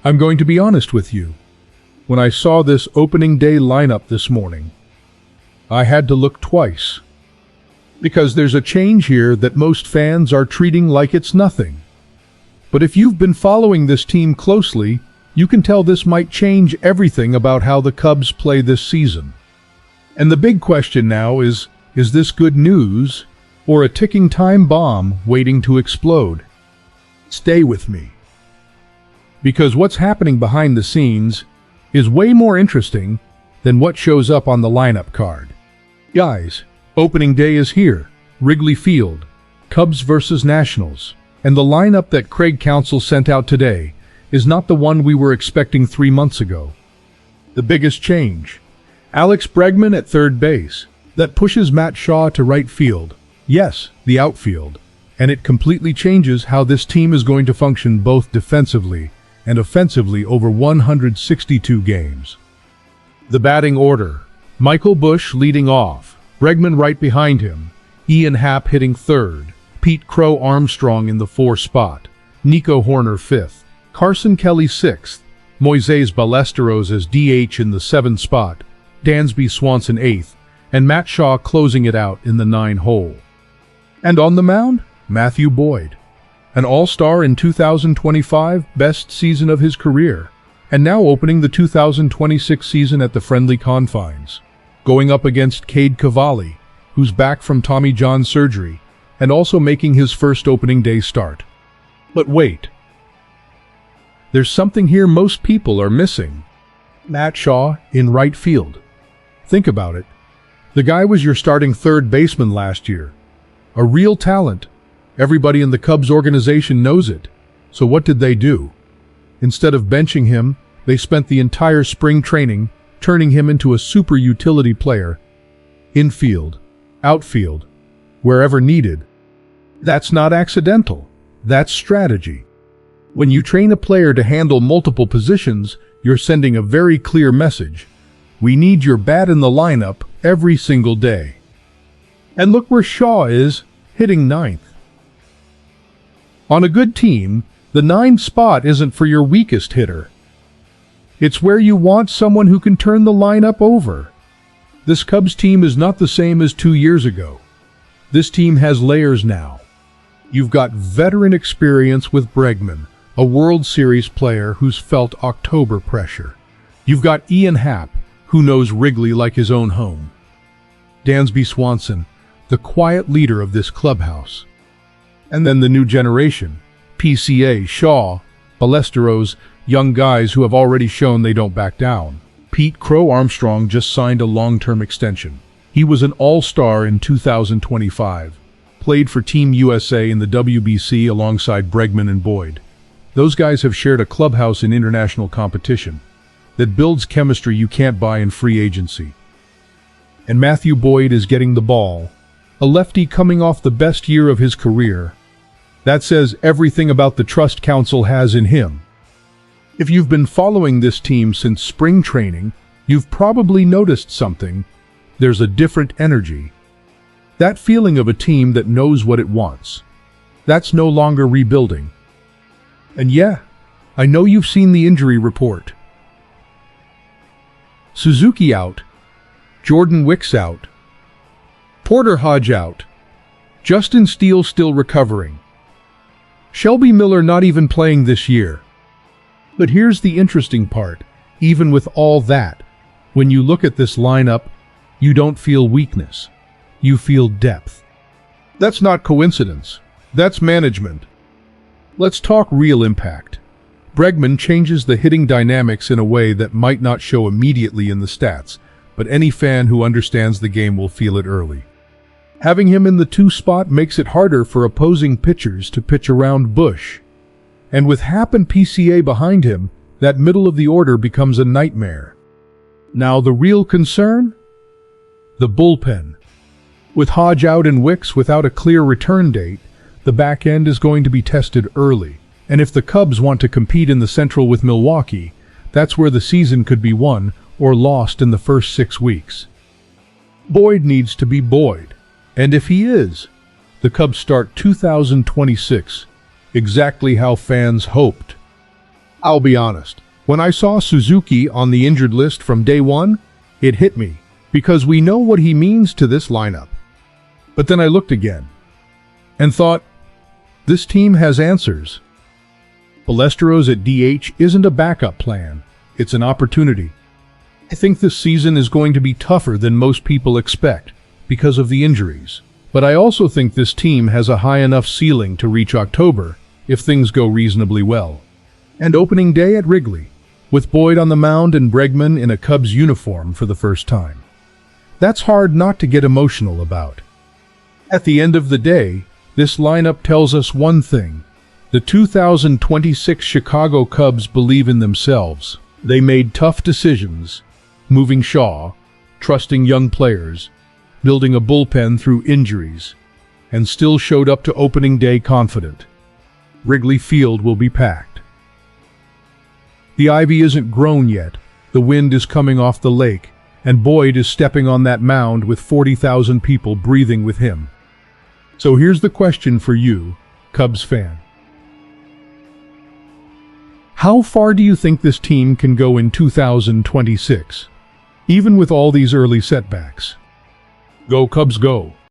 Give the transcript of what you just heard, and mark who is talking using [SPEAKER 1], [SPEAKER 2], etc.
[SPEAKER 1] I'm going to be honest with you. When I saw this opening day lineup this morning, I had to look twice. Because there's a change here that most fans are treating like it's nothing. But if you've been following this team closely, you can tell this might change everything about how the Cubs play this season. And the big question now is this good news or a ticking time bomb waiting to explode? Stay with me. Because what's happening behind the scenes is way more interesting than what shows up on the lineup card. Guys, opening day is here. Wrigley Field, Cubs versus Nationals. And the lineup that Craig Counsell sent out today is not the one we were expecting 3 months ago. The biggest change: Alex Bregman at third base. That pushes Matt Shaw to right field. Yes, the outfield. And it completely changes how this team is going to function both defensively and offensively over 162 games. The batting order: Michael Busch leading off, Bregman right behind him, Ian Happ hitting third, Pete Crow Armstrong in the 4 spot, Nico Horner 5th, Carson Kelly 6th, Moises Ballesteros as DH in the 7 spot, Dansby Swanson 8th, and Matt Shaw closing it out in the 9 hole. And on the mound, Matthew Boyd, an all-star in 2025, best season of his career, and now opening the 2026 season at the friendly confines, going up against Cade Cavalli, who's back from Tommy John surgery, and also making his first opening day start. But wait. There's something here most people are missing. Matt Shaw in right field. Think about it. The guy was your starting third baseman last year. A real talent. Everybody in the Cubs organization knows it. So what did they do? Instead of benching him, they spent the entire spring training turning him into a super utility player. Infield, outfield, wherever needed. That's not accidental. That's strategy. When you train a player to handle multiple positions, you're sending a very clear message. We need your bat in the lineup every single day. And look where Shaw is, hitting 9th. On a good team, the 9 spot isn't for your weakest hitter. It's where you want someone who can turn the lineup over. This Cubs team is not the same as 2 years ago. This team has layers now. You've got veteran experience with Bregman, a World Series player who's felt October pressure. You've got Ian Happ, who knows Wrigley like his own home. Dansby Swanson, the quiet leader of this clubhouse. And then the new generation, PCA, Shaw, Ballesteros, young guys who have already shown they don't back down. Pete Crow Armstrong just signed a long-term extension. He was an all-star in 2025, played for Team USA in the WBC alongside Bregman and Boyd. Those guys have shared a clubhouse in international competition that builds chemistry you can't buy in free agency. And Matthew Boyd is getting the ball, a lefty coming off the best year of his career. That says everything about the trust Counsell has in him. If you've been following this team since spring training, you've probably noticed something. There's a different energy. That feeling of a team that knows what it wants. That's no longer rebuilding. And yeah, I know you've seen the injury report. Suzuki out, Jordan Wicks out, Porter Hodge out, Justin Steele still recovering, Shelby Miller not even playing this year. But here's the interesting part. Even with all that, when you look at this lineup, you don't feel weakness. You feel depth. That's not coincidence. That's management. Let's talk real impact. Bregman changes the hitting dynamics in a way that might not show immediately in the stats, but any fan who understands the game will feel it early. Having him in the 2 spot makes it harder for opposing pitchers to pitch around Busch. And with Happ and PCA behind him, that middle of the order becomes a nightmare. Now the real concern? The bullpen. With Hodge out and Wicks without a clear return date, the back end is going to be tested early. And if the Cubs want to compete in the Central with Milwaukee, that's where the season could be won or lost in the first 6 weeks. Boyd needs to be Boyd. And if he is, the Cubs start 2026 exactly how fans hoped. I'll be honest. When I saw Suzuki on the injured list from day one, it hit me, because we know what he means to this lineup. But then I looked again and thought, this team has answers. Ballesteros at DH isn't a backup plan, it's an opportunity. I think this season is going to be tougher than most people expect because of the injuries. But I also think this team has a high enough ceiling to reach October if things go reasonably well. And opening day at Wrigley, with Boyd on the mound and Bregman in a Cubs uniform for the first time. That's hard not to get emotional about. At the end of the day, this lineup tells us one thing. The 2026 Chicago Cubs believe in themselves. They made tough decisions, moving Shaw, trusting young players, building a bullpen through injuries, and still showed up to opening day confident. Wrigley Field will be packed. The ivy isn't grown yet, the wind is coming off the lake, and Boyd is stepping on that mound with 40,000 people breathing with him. So here's the question for you, Cubs fan. How far do you think this team can go in 2026, even with all these early setbacks? Go Cubs go!